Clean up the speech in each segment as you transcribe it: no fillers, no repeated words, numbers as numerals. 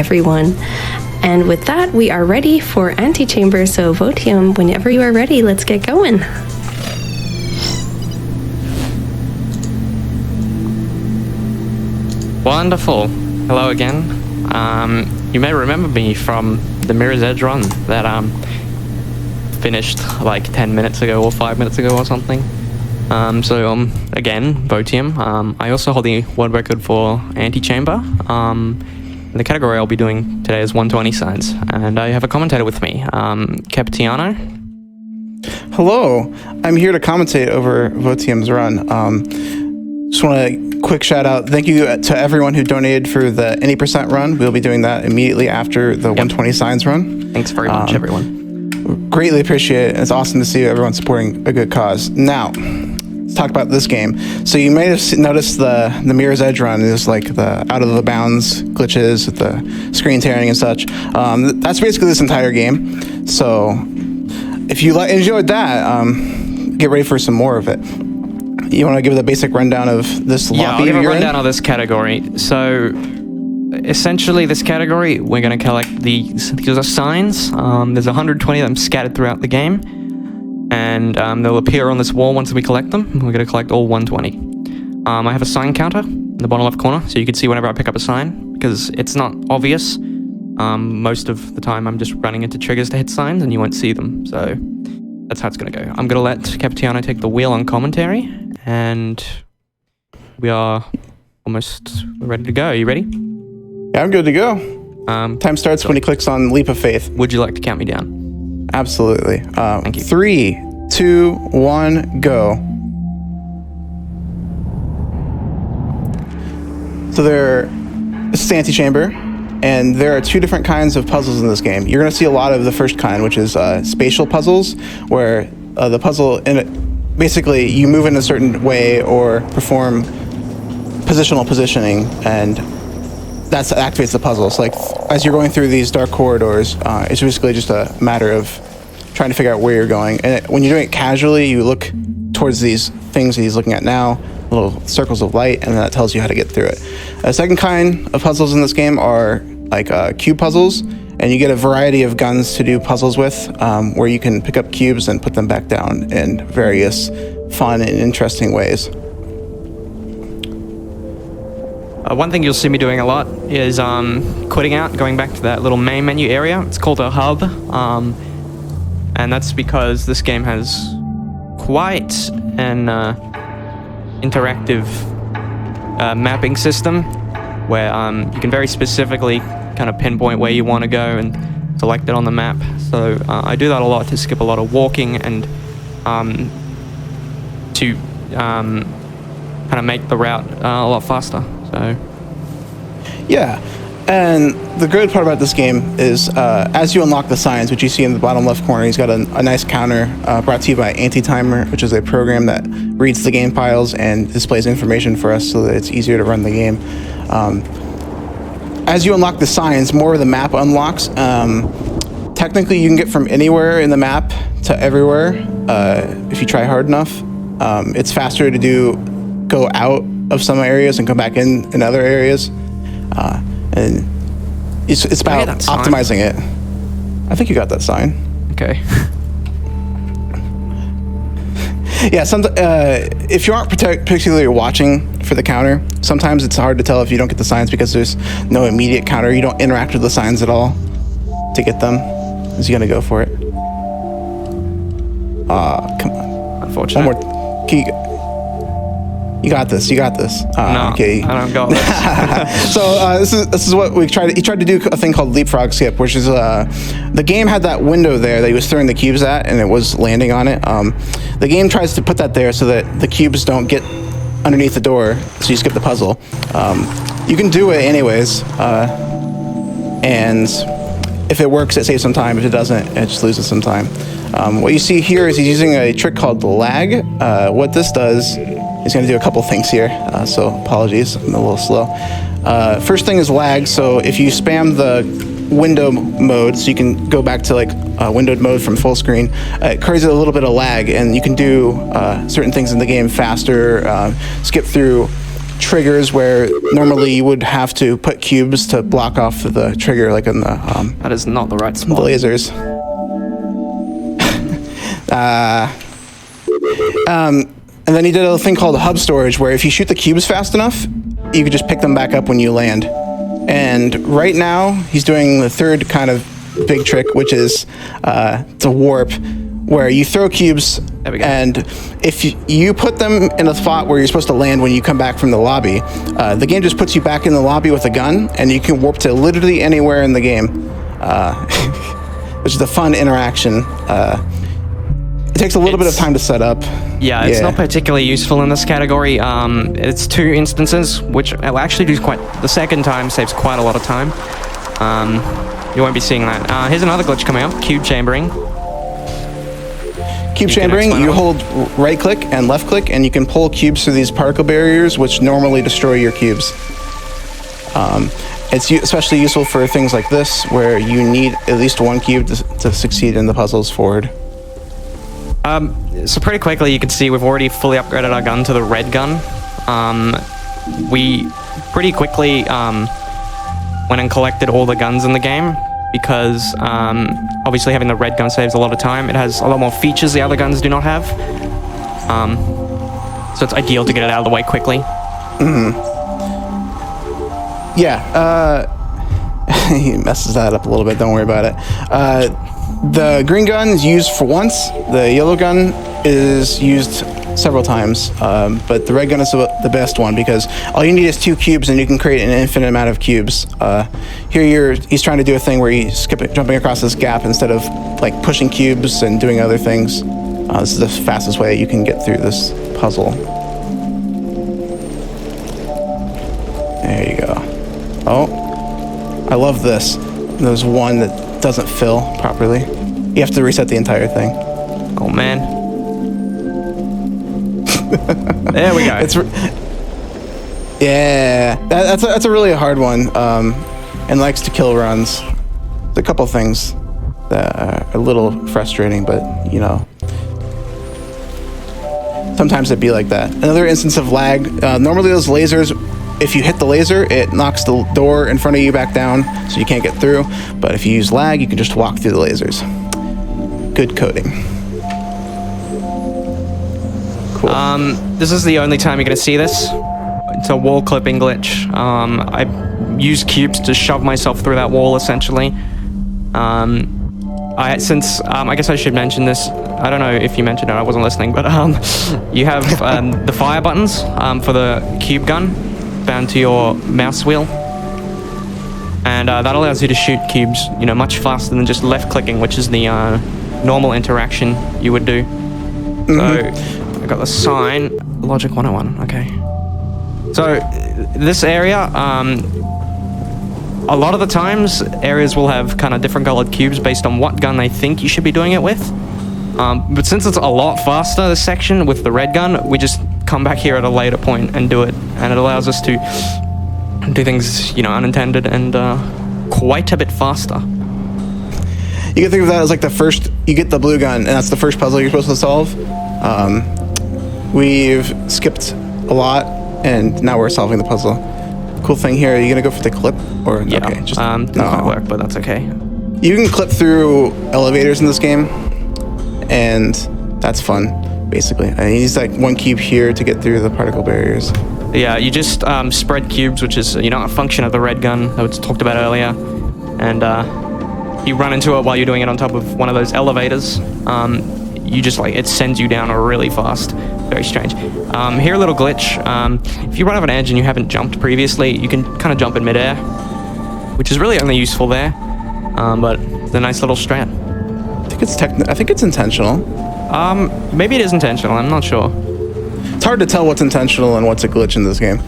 everyone. And with that, we are ready for Antichamber. So Voetiem, whenever you are ready, let's get going. Wonderful. Hello again. You may remember me from the Mirror's Edge run that finished like 10 minutes ago or 5 minutes ago or something. Again, Voetiem. I also hold the world record for Antichamber. The category I'll be doing today is 120 signs, and I have a commentator with me, Capitiano. Hello, I'm here to commentate over Voetiem's run. Just want a quick shout out. Thank you to everyone who donated for the Any Percent run. We'll be doing that immediately after the 120 signs run. Thanks very much, everyone. Greatly appreciate it. It's awesome to see everyone supporting a good cause. Now, let's talk about this game. So you may have noticed the Mirror's Edge run is like the out of the bounds glitches with the screen tearing and such. That's basically this entire game. So if you enjoyed that, get ready for some more of it. You want to give the basic rundown of this lobby? Yeah, I'll give a rundown of this category. So essentially this category, we're going to collect these are signs. There's 120 of them scattered throughout the game. And they'll appear on this wall once we collect them. We're going to collect all 120. I have a sign counter in the bottom left corner, so you can see whenever I pick up a sign, because it's not obvious. Most of the time I'm just running into triggers to hit signs and you won't see them. So that's how it's going to go. I'm going to let Capitiano take the wheel on commentary, and we are almost ready to go. Are you ready? Yeah, I'm good to go. Time starts when he clicks on Leap of Faith. Would you like to count me down? Absolutely. Thank you. 3, 2, 1, go. So this is Antichamber, and there are two different kinds of puzzles in this game. You're going to see a lot of the first kind, which is spatial puzzles, where the puzzle basically you move in a certain way or perform positional positioning, and that activates the puzzle. So like as you're going through these dark corridors, it's basically just a matter of trying to figure out where you're going. And when you're doing it casually, you look towards these things that he's looking at now, little circles of light, and that tells you how to get through it. A second kind of puzzles in this game are like cube puzzles, and you get a variety of guns to do puzzles with, where you can pick up cubes and put them back down in various fun and interesting ways. One thing you'll see me doing a lot is quitting out, going back to that little main menu area. It's called a hub, and that's because this game has quite an interactive mapping system where you can very specifically kind of pinpoint where you want to go and select it on the map. So I do that a lot to skip a lot of walking and to kind of make the route a lot faster. So yeah, and the good part about this game is as you unlock the signs, which you see in the bottom left corner, he's got a nice counter brought to you by Antichamber, which is a program that reads the game files and displays information for us so that it's easier to run the game. As you unlock the signs, more of the map unlocks. Technically, you can get from anywhere in the map to everywhere if you try hard enough. It's faster to go out of some areas and come back in other areas. And it's about optimizing it. I think you got that sign. Okay. Yeah, if you aren't particularly watching for the counter, sometimes it's hard to tell if you don't get the signs because there's no immediate counter. You don't interact with the signs at all to get them. Is he gonna go for it? Come on. Unfortunate. One more. You got this. No, okay. I don't got this. So this is what we tried. He tried to do a thing called leapfrog skip, which is the game had that window there that he was throwing the cubes at, and it was landing on it. The game tries to put that there so that the cubes don't get underneath the door, so you skip the puzzle. You can do it anyways, and if it works, it saves some time. If it doesn't, it just loses some time. What you see here is he's using a trick called lag. What this does, he's going to do a couple things here, so apologies, I'm a little slow. First thing is lag, so if you spam the window mode, so you can go back to like windowed mode from full screen, it creates a little bit of lag, and you can do certain things in the game faster, skip through triggers where normally you would have to put cubes to block off the trigger, like in the That is not the right the spot. lasers. And then he did a thing called hub storage, where if you shoot the cubes fast enough, you could just pick them back up when you land. And right now, he's doing the third kind of big trick, which is to warp, where you throw cubes, There we go. and if you put them in a spot where you're supposed to land when you come back from the lobby, the game just puts you back in the lobby with a gun, and you can warp to literally anywhere in the game, which is a fun interaction. It takes a little bit of time to set up. Yeah, it's not particularly useful in this category. It's 2 instances, which will actually do the second time saves quite a lot of time. You won't be seeing that. Here's another glitch coming up, cube chambering. Cube chambering, you hold right click and left click, and you can pull cubes through these particle barriers, which normally destroy your cubes. It's especially useful for things like this, where you need at least one cube to succeed in the puzzles forward. So pretty quickly, you can see we've already fully upgraded our gun to the red gun. We pretty quickly went and collected all the guns in the game, because obviously having the red gun saves a lot of time. It has a lot more features the other guns do not have. So it's ideal to get it out of the way quickly. Yeah, he messes that up a little bit, don't worry about it. The green gun is used for once, the yellow gun is used several times, but the red gun is the best one, because all you need is 2 cubes and you can create an infinite amount of cubes. Here he's trying to do a thing where he's jumping across this gap instead of like pushing cubes and doing other things. This is the fastest way you can get through this puzzle. There you go. Oh, I love this. There's one that doesn't fill properly. You have to reset the entire thing. Oh man. There we go. That's a really hard one, and likes to kill runs. There's a couple things that are a little frustrating, but you know, sometimes it'd be like that. Another instance of lag. Normally those lasers, if you hit the laser, it knocks the door in front of you back down, so you can't get through. But if you use lag, you can just walk through the lasers. Good coding. Cool. This is the only time you're going to see this. It's a wall clipping glitch. I use cubes to shove myself through that wall, essentially. I guess I should mention this. I don't know if you mentioned it, I wasn't listening, but you have the fire buttons for the cube gun bound to your mouse wheel. And that allows you to shoot cubes, you know, much faster than just left clicking, which is the normal interaction you would do. So I got the sign, Logic 101, okay. So this area, a lot of the times areas will have kind of different colored cubes based on what gun they think you should be doing it with. But since it's a lot faster, this section with the red gun, we just come back here at a later point and do it. And it allows us to do things, you know, unintended and quite a bit faster. You can think of that as like the first, you get the blue gun, and that's the first puzzle you're supposed to solve. We've skipped a lot, and now we're solving the puzzle. Cool thing here, are you gonna go for the clip? Or Yeah, okay, just didn't quite work, but that's okay. You can clip through elevators in this game, and that's fun, basically. And you use like one cube here to get through the particle barriers. Yeah, you just spread cubes, which is, you know, a function of the red gun that was talked about earlier. And you run into it while you're doing it on top of one of those elevators. You just like, it sends you down really fast. Very strange. Here, a little glitch. If you run off an edge and you haven't jumped previously, you can kind of jump in midair, which is really only useful there. But it's a nice little strat. I think it's intentional. Maybe it is intentional, I'm not sure. It's hard to tell what's intentional and what's a glitch in this game.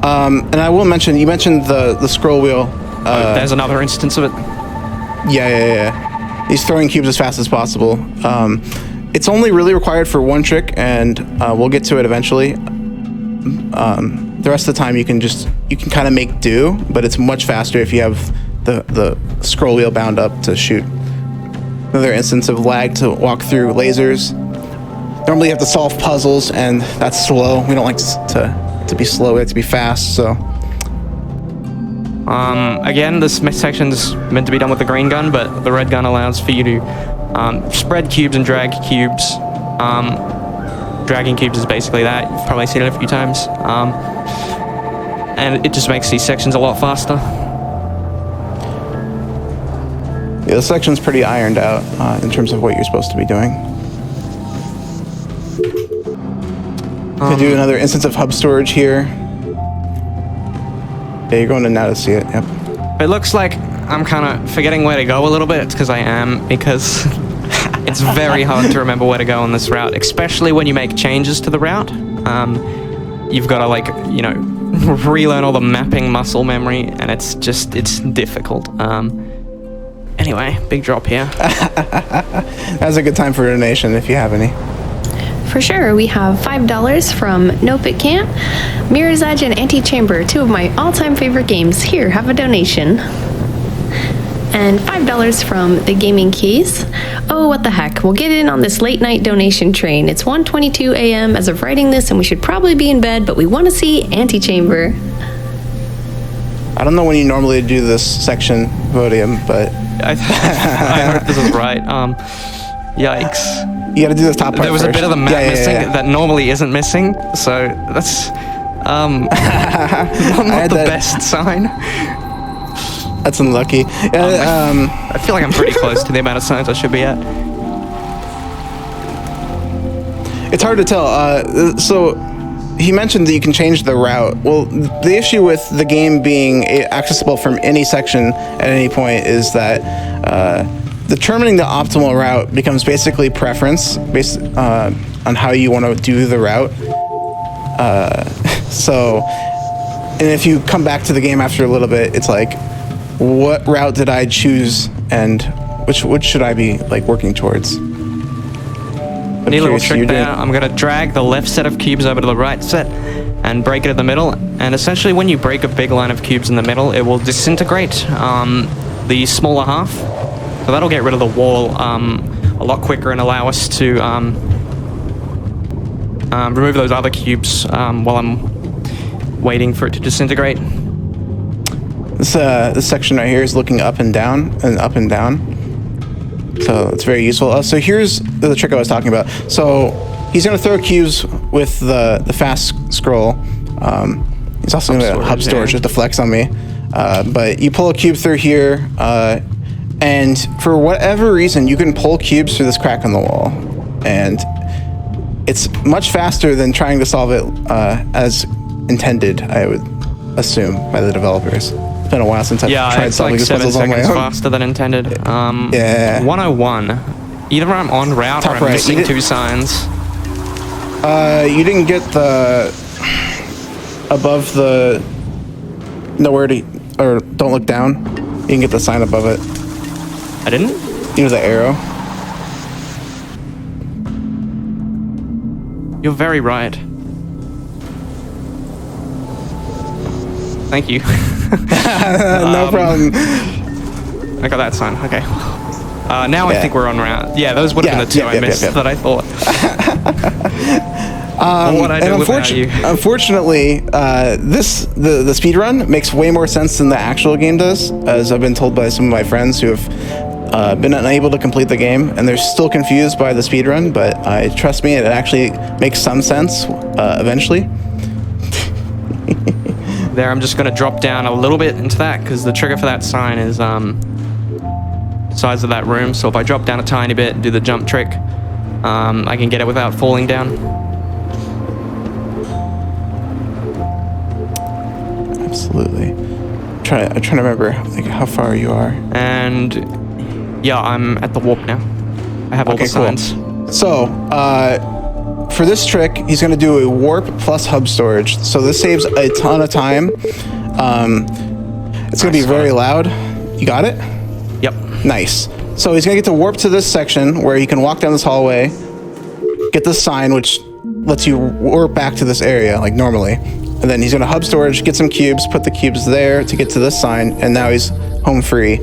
And I will mention, you mentioned the scroll wheel. There's another instance of it. Yeah. He's throwing cubes as fast as possible. It's only really required for one trick, and we'll get to it eventually. The rest of the time you can kind of make do, but it's much faster if you have the scroll wheel bound up to shoot. Another instance of lag to walk through lasers. Normally you have to solve puzzles, and that's slow. We don't like to to be slow, we have to be fast, so... Again, this section's meant to be done with the green gun, but the red gun allows for you to spread cubes and drag cubes. Dragging cubes is basically that. You've probably seen it a few times. And it just makes these sections a lot faster. Yeah, this section's pretty ironed out in terms of what you're supposed to be doing. Could do another instance of hub storage here. Yeah, you're going to now to see it, yep. It looks like I'm kind of forgetting where to go a little bit. It's because I am, because it's very hard to remember where to go on this route, especially when you make changes to the route. You've got to, like, you know, relearn all the mapping muscle memory, and it's difficult. Anyway, big drop here. That's a good time for a donation if you have any. For sure, we have $5 from Nope It Can't, Mirror's Edge, and Antichamber, two of my all-time favorite games. Here, have a donation. And $5 from The Gaming Keys. Oh, what the heck, we'll get in on this late-night donation train. It's 1:22 a.m. as of writing this, and we should probably be in bed, but we want to see Antichamber. I don't know when you normally do this section, Voetiem, but... I hope this is right. Yikes. You gotta do this top part There was first. a bit of the map missing that normally isn't missing, so that's not the best sign. That's unlucky. I feel like I'm pretty close to the amount of signs I should be at. It's hard to tell. So he mentioned that you can change the route. Well, the issue with the game being accessible from any section at any point is that determining the optimal route becomes basically preference based on how you want to do the route. And if you come back to the game after a little bit, it's like, what route did I choose, and which should I be like working towards? Neat little trick there. I'm gonna drag the left set of cubes over to the right set and break it in the middle. And essentially, when you break a big line of cubes in the middle, it will disintegrate the smaller half. So that'll get rid of the wall a lot quicker and allow us to remove those other cubes while I'm waiting for it to disintegrate. This section right here is looking up and down and up and down. So it's very useful. So here's the trick I was talking about. So he's going to throw cubes with the fast scroll. He's also going to hub storage just to flex on me. But you pull a cube through here, and for whatever reason, you can pull cubes through this crack in the wall. And it's much faster than trying to solve it as intended, I would assume, by the developers. It's been a while since I've tried solving these puzzles on my own. Yeah, it's like 7 seconds faster than intended. Yeah. 101. Either I'm on route or I'm missing 2 signs. You didn't get the above the nowhere to, or don't look down. You can get the sign above it. I didn't? You know the arrow. You're very right. Thank you. No problem. I got that sign. Okay. Now I think we're on route. Yeah, those would have been the 2 I missed that I thought. What I do without you. Unfortunately, the speed run makes way more sense than the actual game does, as I've been told by some of my friends who have been unable to complete the game, and they're still confused by the speed run. But trust me, it actually makes some sense eventually. There, I'm just going to drop down a little bit into that, because the trigger for that sign is size of that room. So if I drop down a tiny bit and do the jump trick, I can get it without falling down. Absolutely. I'm trying to remember like how far you are. And yeah, I'm at the warp now. I have all the signs. Cool. So, for this trick, he's going to do a warp plus hub storage. So this saves a ton of time. It's going to be very loud. You got it? Yep. Nice. So he's going to get to warp to this section where he can walk down this hallway, get this sign, which lets you warp back to this area like normally. And then he's going to hub storage, get some cubes, put the cubes there to get to this sign, and now he's home free.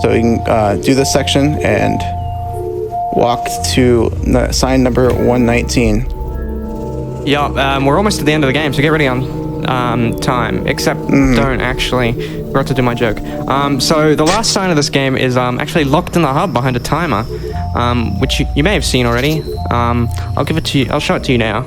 So he can do this section and walk to sign number 119. Yeah, we're almost at the end of the game, so get ready. I'm time, except don't actually. Forgot to do my joke. So the last sign of this game is actually locked in the hub behind a timer, which you may have seen already. I'll give it to you. I'll show it to you now.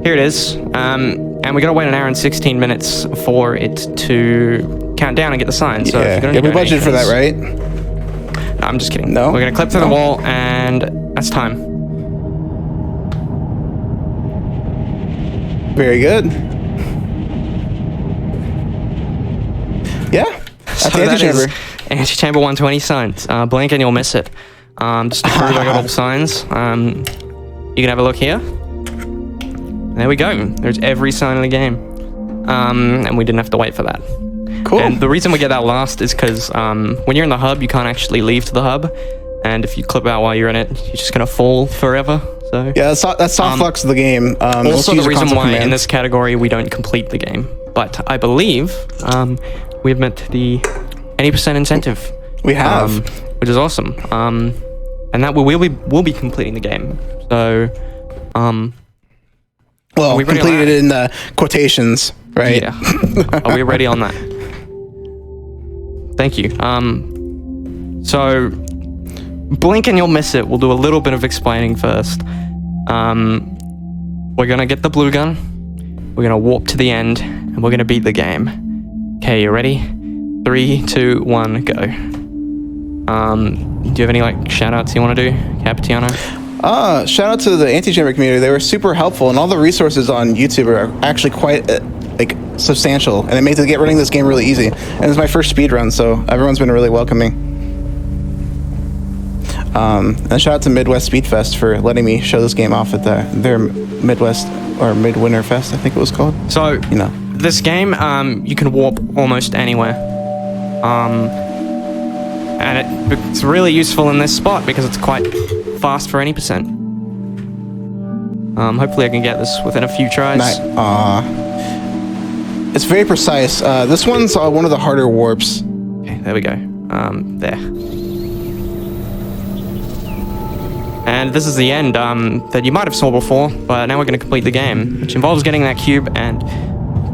Here it is. And we gotta wait an hour and 16 minutes for it to count down and get the sign. So if you're we budgeted for that, right? No, I'm just kidding. No? We're gonna clip through the wall, and that's time. Very good. Yeah. That's the Antichamber. Antichamber 120 signs. Blink and you'll miss it. Just to prove I got all the signs. You can have a look here. There we go. There's every sign in the game. And we didn't have to wait for that. Cool. And the reason we get that last is because when you're in the hub, you can't actually leave to the hub. And if you clip out while you're in it, you're just going to fall forever. So yeah, that's soft flux of the game. Also, the reason why in this category we don't complete the game. But I believe we've met the 80% incentive. We have. Which is awesome. And that we'll be completing the game. So, well, completed in quotations, right? Yeah. Are we ready on that? Thank you. So, blink and you'll miss it. We'll do a little bit of explaining first. We're gonna get the blue gun. We're gonna warp to the end, and we're gonna beat the game. Okay, you ready? 3, 2, 1, go. Do you have any like shout outs you want to do, Capitiano? Shout out to the Antichamber community. They were super helpful, and all the resources on YouTube are actually quite substantial, and it makes running this game really easy. And it's my first speed run, so everyone's been really welcoming. And shout out to Midwest Speed Fest for letting me show this game off at their Midwest or Midwinter Fest, I think it was called. So this game, you can warp almost anywhere. And it's really useful in this spot because it's quite fast for any percent. Hopefully I can get this within a few tries. It's very precise. This one's one of the harder warps. Okay, there we go. There. And this is the end that you might have saw before, but now we're going to complete the game, which involves getting that cube and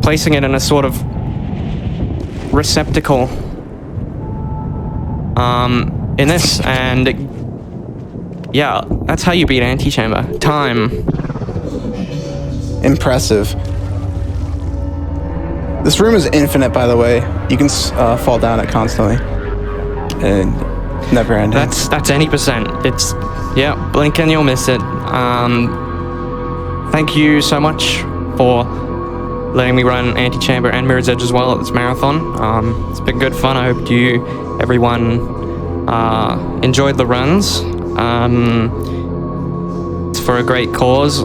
placing it in a sort of receptacle in this, and yeah, that's how you beat Antichamber. Time. Impressive. This room is infinite, by the way. You can fall down it constantly. And never ending. That's any percent. It's, yeah, blink and you'll miss it. Thank you so much for letting me run Antichamber and Mirror's Edge as well at this marathon. It's been good fun. I hope everyone enjoyed the runs. It's for a great cause.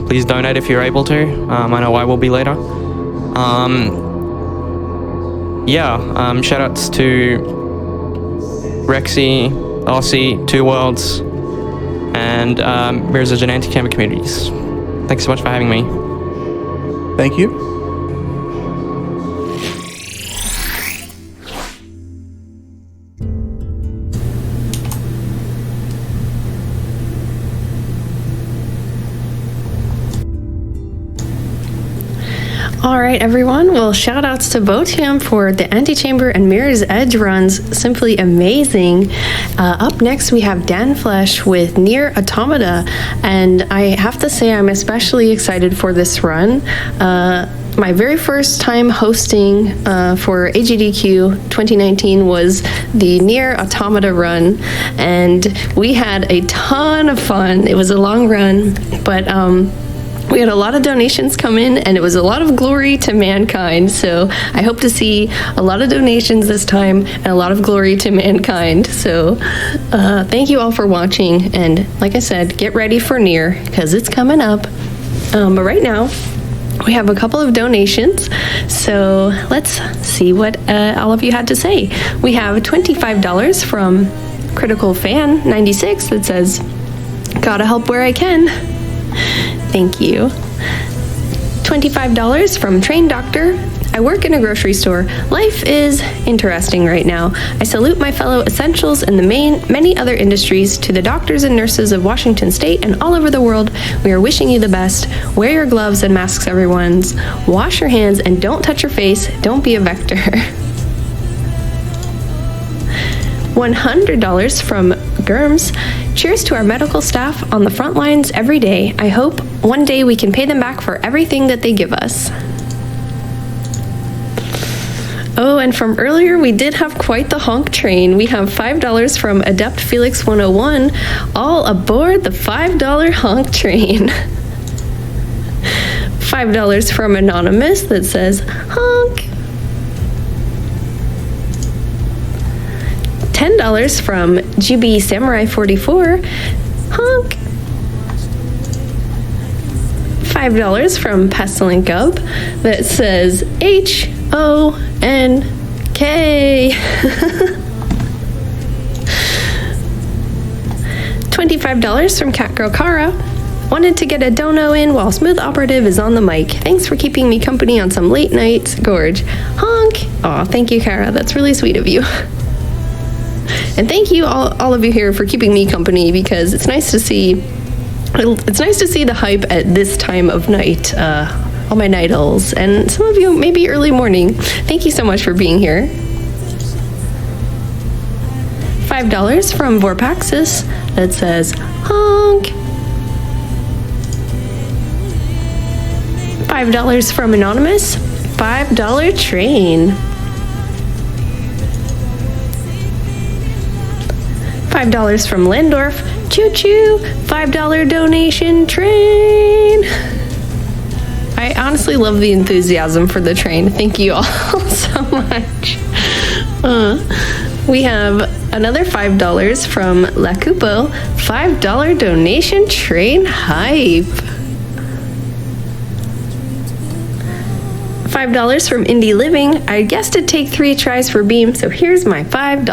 Please donate if you're able to. I know I will be later. Shout outs to Rexy, Aussie, Two Worlds, and Mirror's Edge and Antichamber communities. Thanks so much for having me. Thank you. All right, everyone. Well, shout outs to Voetiem for the Antichamber and Mirror's Edge runs. Simply amazing. Up next, we have Dan Flesh with Nier Automata. And I have to say, I'm especially excited for this run. My very first time hosting for AGDQ 2019 was the Nier Automata run. And we had a ton of fun. It was a long run, but we had a lot of donations come in, and it was a lot of glory to mankind. So I hope to see a lot of donations this time and a lot of glory to mankind. So thank you all for watching. And like I said, get ready for Nier because it's coming up. But right now, we have a couple of donations. So let's see what all of you had to say. We have $25 from Critical Fan 96 that says, "Gotta help where I can." Thank you. $25 from Train Doctor. I work in a grocery store. Life is interesting right now. I salute my fellow essentials in the many other industries. To the doctors and nurses of Washington State and all over the world, we are wishing you the best. Wear your gloves and masks, everyone. Wash your hands and don't touch your face. Don't be a vector. $100 from Germs. Cheers to our medical staff on the front lines every day. I hope one day we can pay them back for everything that they give us. Oh, and from earlier, we did have quite the honk train. We have $5 from Adept Felix 101. All aboard the $5 honk train. $5 from Anonymous that says, honk. $10 from GB Samurai 44. Honk. $5 from Pestilent Gub that says HONK. $25 from Catgirl Kara. Wanted to get a dono in while SmoothOperative is on the mic. Thanks for keeping me company on some late nights. Gorge. Honk. Aw, thank you, Kara. That's really sweet of you. And thank you all of you here for keeping me company, because it's nice to see the hype at this time of night, all my nightals, and some of you maybe early morning. Thank you so much for being here. $5 from Vorpaxis that says honk. $5 from Anonymous. $5 train. $5 from Lindorf. Choo-choo. $5 donation train. I honestly love the enthusiasm for the train. Thank you all so much. We have another $5 from La Cupo. $5 donation train hype. $5 from Indie Living. I guessed it'd take 3 tries for Beam, so here's my $5.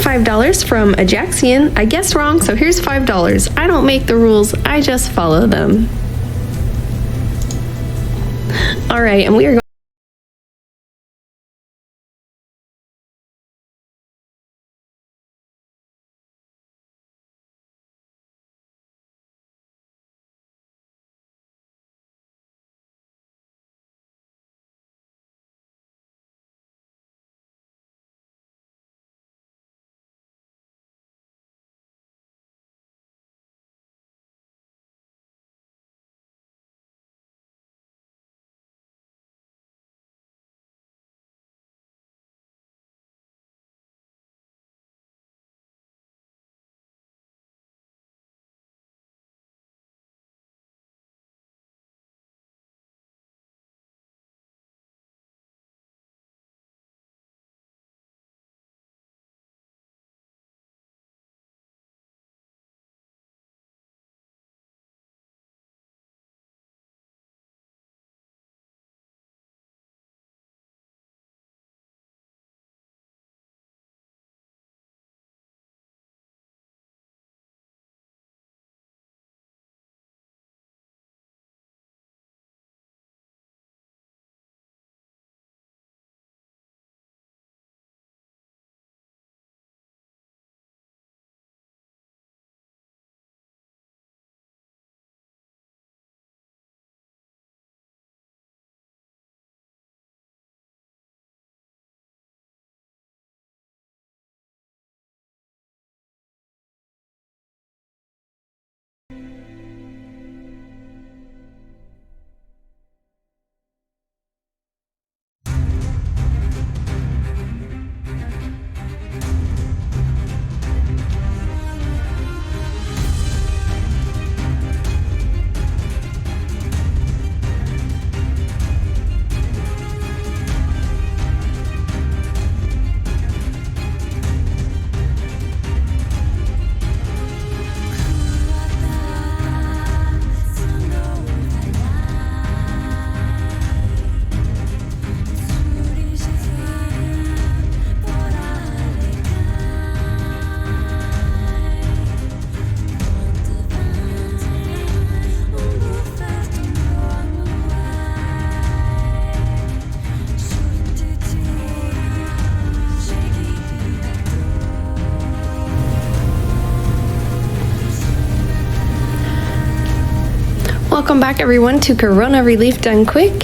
$5 from Ajaxian. I guessed wrong, so here's $5. I don't make the rules, I just follow them. All right, and we are going welcome back everyone to Corona Relief Done Quick.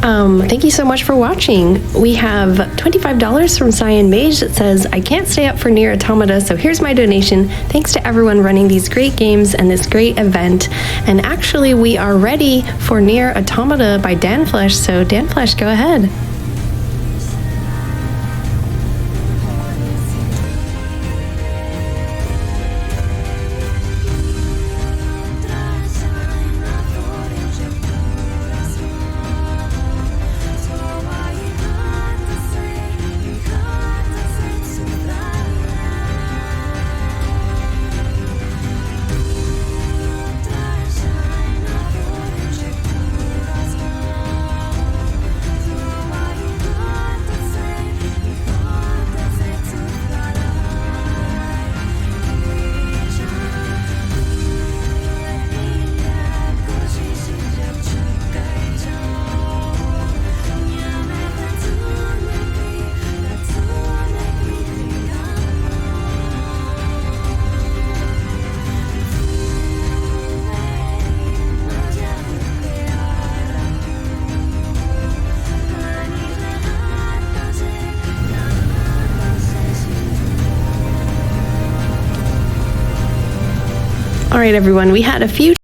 Thank you so much for watching. We have $25 from Cyan Mage that says, I can't stay up for Nier Automata, so here's my donation. Thanks to everyone running these great games and this great event. And actually, we are ready for Nier Automata by Danflesh, so Danflesh, go ahead. All right, everyone, we had a few